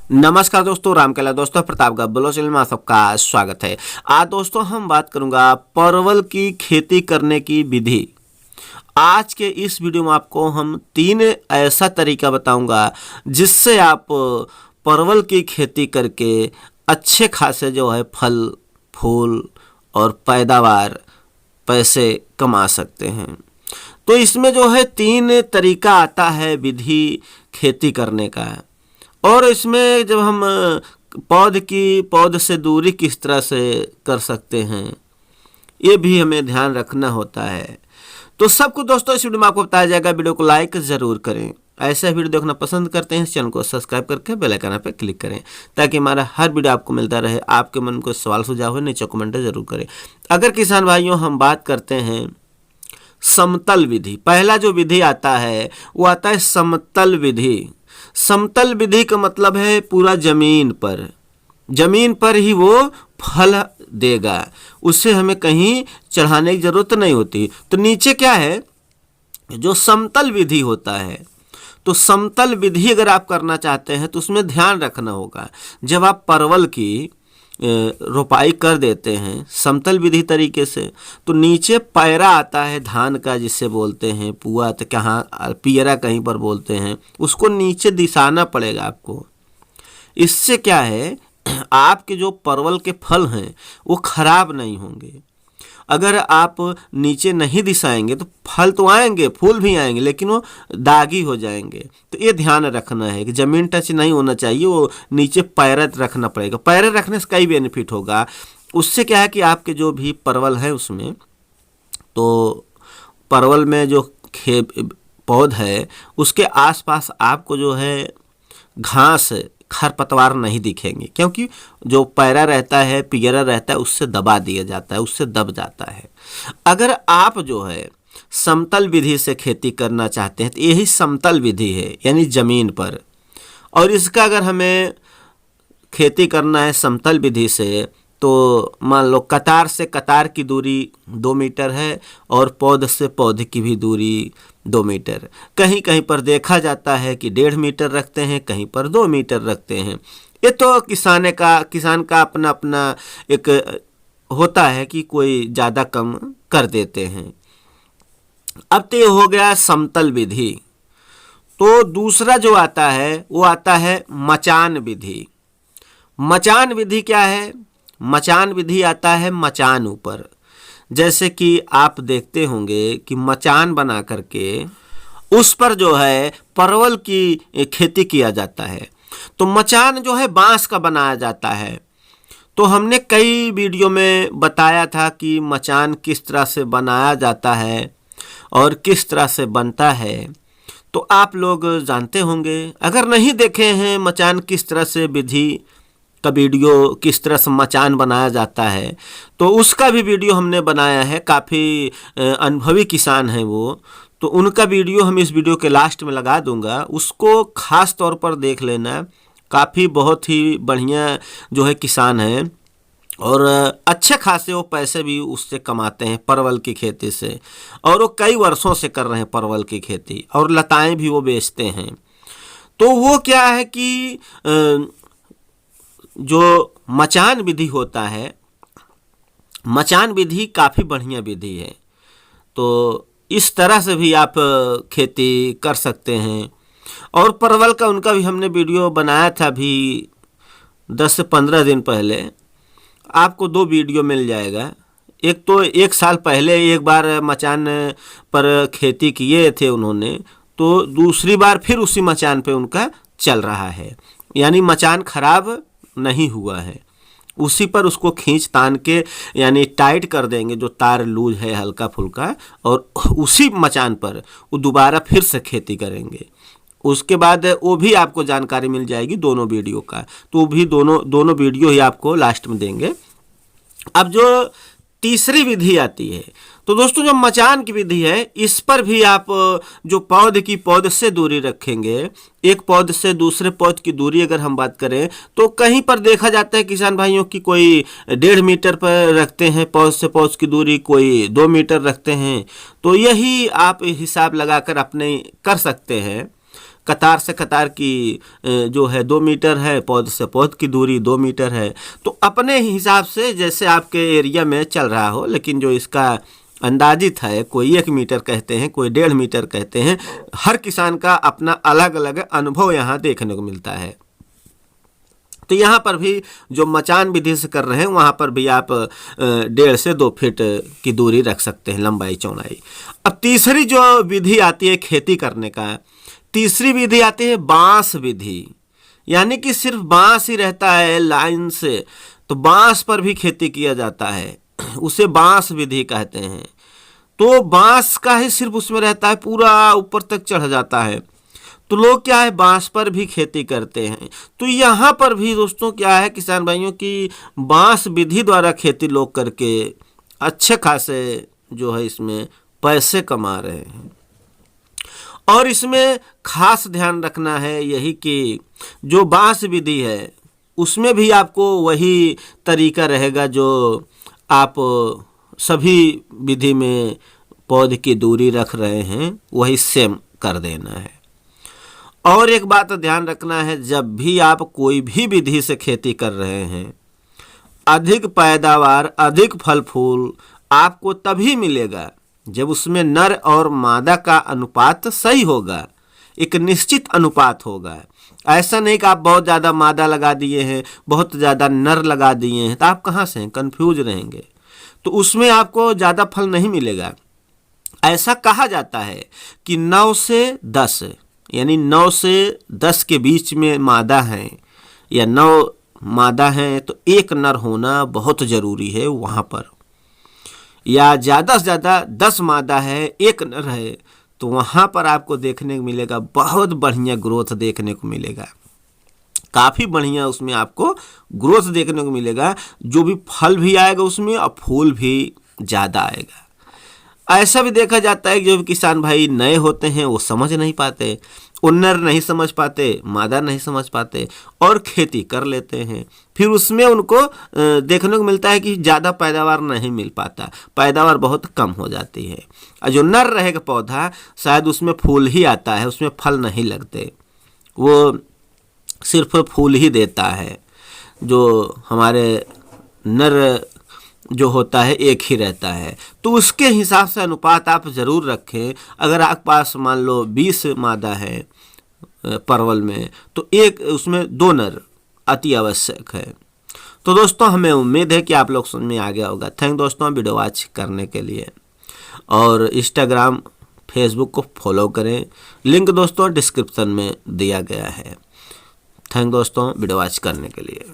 नमस्कार दोस्तों, रामकेला दोस्तों, प्रतापगढ़ ब्लॉग चैनल में आप सबका स्वागत है। आज दोस्तों हम बात करूंगा परवल की खेती करने की विधि। आज के इस वीडियो में आपको हम 3 ऐसा तरीका बताऊंगा जिससे आप परवल की खेती करके अच्छे खासे जो है फल फूल और पैदावार पैसे कमा सकते हैं। तो इसमें जो है 3 तरीका आता है विधि खेती करने का। और इसमें जब हम पौध से दूरी किस तरह से कर सकते हैं ये भी हमें ध्यान रखना होता है। तो सब कुछ दोस्तों इस वीडियो में आपको बताया जाएगा। वीडियो को लाइक ज़रूर करें। ऐसा वीडियो देखना पसंद करते हैं चैनल को सब्सक्राइब करके बेल आइकन पर क्लिक करें ताकि हमारा हर वीडियो आपको मिलता रहे। आपके मन को सवाल सुझाव हो नीचे कमेंट जरूर करें। अगर किसान भाइयों हम बात करते हैं समतल विधि, पहला जो विधि आता है वो आता है समतल विधि। समतल विधि का मतलब है पूरा जमीन पर ही वो फल देगा, उससे हमें कहीं चढ़ाने की जरूरत नहीं होती। तो नीचे क्या है जो समतल विधि होता है, तो समतल विधि अगर आप करना चाहते हैं तो उसमें ध्यान रखना होगा। जब आप परवल की रोपाई कर देते हैं समतल विधि तरीके से तो नीचे पैरा आता है धान का, जिससे बोलते हैं पुआ, तो कहाँ पियरा कहीं पर बोलते हैं, उसको नीचे दिसाना पड़ेगा आपको। इससे क्या है आपके जो परवल के फल हैं वो खराब नहीं होंगे। अगर आप नीचे नहीं दिसाएंगे तो फल तो आएंगे, फूल भी आएंगे, लेकिन वो दागी हो जाएंगे। तो ये ध्यान रखना है कि ज़मीन टच नहीं होना चाहिए, वो नीचे पैर रखना पड़ेगा। पैर रखने से कई बेनिफिट होगा। उससे क्या है कि आपके जो भी परवल है उसमें, तो परवल में जो पौध है उसके आसपास आपको जो है घास खरपतवार नहीं दिखेंगे, क्योंकि जो पैरा रहता है पियरा रहता है उससे दबा दिया जाता है, उससे दब जाता है। अगर आप जो है समतल विधि से खेती करना चाहते हैं तो यही समतल विधि है, यानी ज़मीन पर। और इसका अगर हमें खेती करना है समतल विधि से तो मान लो कतार से कतार की दूरी 2 मीटर है और पौध से पौध की भी दूरी 2 मीटर। कहीं कहीं पर देखा जाता है कि 1.5 मीटर रखते हैं, कहीं पर 2 मीटर रखते हैं। ये तो किसान का अपना अपना एक होता है कि कोई ज़्यादा कम कर देते हैं। अब तो ये हो गया समतल विधि। तो दूसरा जो आता है वो आता है मचान विधि। मचान विधि क्या है? मचान विधि आता है मचान ऊपर। जैसे कि आप देखते होंगे कि मचान बना करके उस पर जो है परवल की खेती किया जाता है। तो मचान जो है बांस का बनाया जाता है। तो हमने कई वीडियो में बताया था कि मचान किस तरह से बनाया जाता है और किस तरह से बनता है, तो आप लोग जानते होंगे। अगर नहीं देखे हैं मचान किस तरह से विधि का वीडियो, किस तरह से मचान बनाया जाता है, तो उसका भी वीडियो हमने बनाया है। काफ़ी अनुभवी किसान हैं वो, तो उनका वीडियो हम इस वीडियो के लास्ट में लगा दूंगा, उसको ख़ास तौर पर देख लेना। काफ़ी बहुत ही बढ़िया जो है किसान हैं और अच्छे खासे वो पैसे भी उससे कमाते हैं परवल की खेती से। और वो कई वर्षों से कर रहे हैं परवल की खेती और लताएं भी वो बेचते हैं। तो वो क्या है कि जो मचान विधि होता है, मचान विधि काफ़ी बढ़िया विधि है। तो इस तरह से भी आप खेती कर सकते हैं। और परवल का उनका भी हमने वीडियो बनाया था अभी 10 से 15 दिन पहले। आपको 2 वीडियो मिल जाएगा। एक तो 1 साल पहले एक बार मचान पर खेती किए थे उन्होंने, तो दूसरी बार फिर उसी मचान पे उनका चल रहा है, यानी मचान खराब नहीं हुआ है। उसी पर उसको खींच तान के यानी टाइट कर देंगे, जो तार लूज है हल्का फुल्का, और उसी मचान पर वो दोबारा फिर से खेती करेंगे। उसके बाद वो भी आपको जानकारी मिल जाएगी दोनों वीडियो का, तो वो भी दोनों वीडियो ही आपको लास्ट में देंगे। अब जो तीसरी विधि आती है, तो दोस्तों जो मचान की विधि है इस पर भी आप जो पौध से दूरी रखेंगे, एक पौध से दूसरे पौध की दूरी अगर हम बात करें तो कहीं पर देखा जाता है किसान भाइयों की कोई 1.5 मीटर पर रखते हैं पौध से पौध की दूरी, कोई 2 मीटर रखते हैं। तो यही आप हिसाब लगाकर अपने कर सकते हैं कतार से कतार की जो है 2 मीटर है, पौध से पौध की दूरी 2 मीटर है। तो अपने हिसाब से जैसे आपके एरिया में चल रहा हो, लेकिन जो इसका अंदाजित है, कोई 1 मीटर कहते हैं, कोई 1.5 मीटर कहते हैं। हर किसान का अपना अलग अलग अनुभव यहाँ देखने को मिलता है। तो यहाँ पर भी जो मचान विधि से कर रहे हैं वहाँ पर भी आप 1.5 से 2 फीट की दूरी रख सकते हैं, लंबाई चौड़ाई। अब तीसरी जो विधि आती है खेती करने का, तीसरी विधि आती है बांस विधि, यानी कि सिर्फ बांस ही रहता है लाइन से, तो बांस पर भी खेती किया जाता है, उसे बांस विधि कहते हैं। तो बांस का ही सिर्फ उसमें रहता है, पूरा ऊपर तक चढ़ जाता है। तो लोग क्या है बांस पर भी खेती करते हैं। तो यहाँ पर भी दोस्तों क्या है किसान भाइयों की बांस विधि द्वारा खेती लोग करके अच्छे खासे जो है इसमें पैसे कमा रहे हैं। और इसमें खास ध्यान रखना है यही कि जो बांस विधि है उसमें भी आपको वही तरीका रहेगा जो आप सभी विधि में पौध की दूरी रख रहे हैं, वही सेम कर देना है। और एक बात ध्यान रखना है, जब भी आप कोई भी विधि से खेती कर रहे हैं, अधिक पैदावार, अधिक फल फूल आपको तभी मिलेगा जब उसमें नर और मादा का अनुपात सही होगा, एक निश्चित अनुपात होगा। ऐसा नहीं कि आप बहुत ज़्यादा मादा लगा दिए हैं, बहुत ज़्यादा नर लगा दिए हैं, तो आप कहाँ से कंफ्यूज रहेंगे, तो उसमें आपको ज़्यादा फल नहीं मिलेगा। ऐसा कहा जाता है कि 9 से 10 यानी 9 से 10 के बीच में मादा हैं या 9 मादा हैं तो 1 नर होना बहुत ज़रूरी है वहाँ पर, या ज़्यादा से ज़्यादा 10 मादा है 1 नर है तो वहाँ पर आपको देखने को मिलेगा बहुत बढ़िया ग्रोथ देखने को मिलेगा, काफ़ी बढ़िया उसमें आपको ग्रोथ देखने को मिलेगा। जो भी फल भी आएगा उसमें और फूल भी ज़्यादा आएगा। ऐसा भी देखा जाता है कि जो भी किसान भाई नए होते हैं वो समझ नहीं पाते, नर नहीं समझ पाते, मादा नहीं समझ पाते और खेती कर लेते हैं। फिर उसमें उनको देखने को मिलता है कि ज़्यादा पैदावार नहीं मिल पाता, पैदावार बहुत कम हो जाती है। और जो नर रहेगा पौधा शायद उसमें फूल ही आता है, उसमें फल नहीं लगते, वो सिर्फ फूल ही देता है। जो हमारे नर जो होता है 1 ही रहता है। तो उसके हिसाब से अनुपात आप ज़रूर रखें। अगर आपके पास मान लो 20 मादा है परवल में तो 1 उसमें 2 नर अति आवश्यक है। तो दोस्तों हमें उम्मीद है कि आप लोग समझ में आ गया होगा। थैंक दोस्तों वीडियो वॉच करने के लिए, और इंस्टाग्राम फेसबुक को फॉलो करें, लिंक दोस्तों डिस्क्रिप्शन में दिया गया है। थैंक दोस्तों वीडियो वॉच करने के लिए।